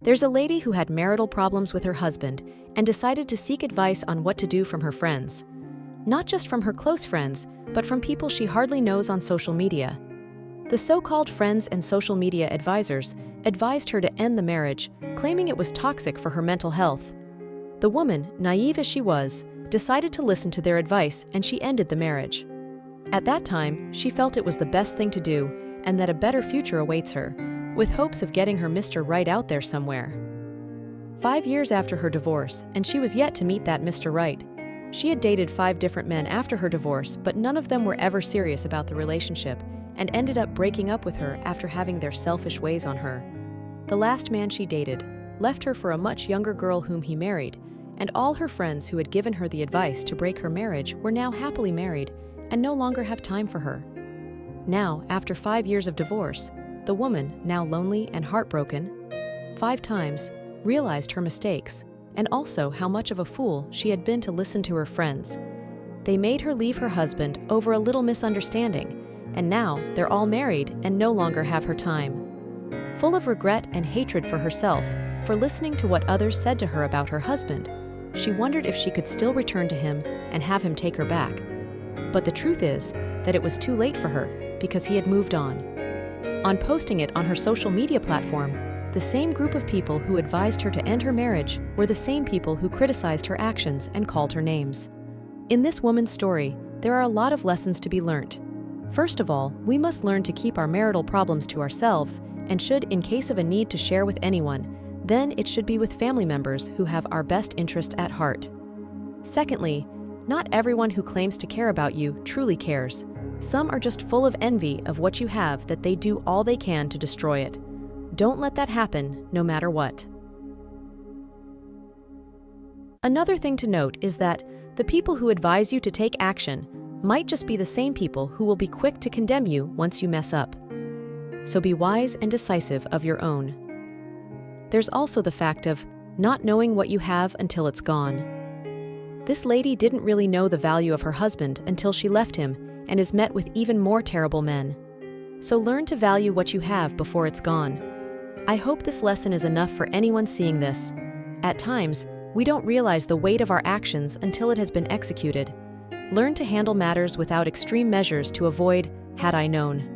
There's a lady who had marital problems with her husband and decided to seek advice on what to do from her friends. Not just from her close friends, but from people she hardly knows on social media. The so-called friends and social media advisors advised her to end the marriage, claiming it was toxic for her mental health. The woman, naive as she was, decided to listen to their advice and she ended the marriage. At that time, she felt it was the best thing to do and that a better future awaits her, with hopes of getting her Mr. Right out there somewhere. 5 years after her divorce, and she was yet to meet that Mr. Right. She had dated 5 different men after her divorce, but none of them were ever serious about the relationship and ended up breaking up with her after having their selfish ways on her. The last man she dated left her for a much younger girl whom he married, and all her friends who had given her the advice to break her marriage were now happily married and no longer have time for her. Now, after 5 years of divorce, the woman, now lonely and heartbroken, 5 times, realized her mistakes and also how much of a fool she had been to listen to her friends. They made her leave her husband over a little misunderstanding, and now they're all married and no longer have her time. Full of regret and hatred for herself for listening to what others said to her about her husband, she wondered if she could still return to him and have him take her back. But the truth is that it was too late for her because he had moved on. On posting it on her social media platform, the same group of people who advised her to end her marriage were the same people who criticized her actions and called her names. In this woman's story, there are a lot of lessons to be learnt. First of all, we must learn to keep our marital problems to ourselves and should, in case of a need to share with anyone, then it should be with family members who have our best interest at heart. Secondly, not everyone who claims to care about you truly cares. Some are just full of envy of what you have that they do all they can to destroy it. Don't let that happen, no matter what. Another thing to note is that the people who advise you to take action might just be the same people who will be quick to condemn you once you mess up. So be wise and decisive of your own. There's also the fact of not knowing what you have until it's gone. This lady didn't really know the value of her husband until she left him and is met with even more terrible men. So learn to value what you have before it's gone. I hope this lesson is enough for anyone seeing this. At times, we don't realize the weight of our actions until it has been executed. Learn to handle matters without extreme measures to avoid "had I known."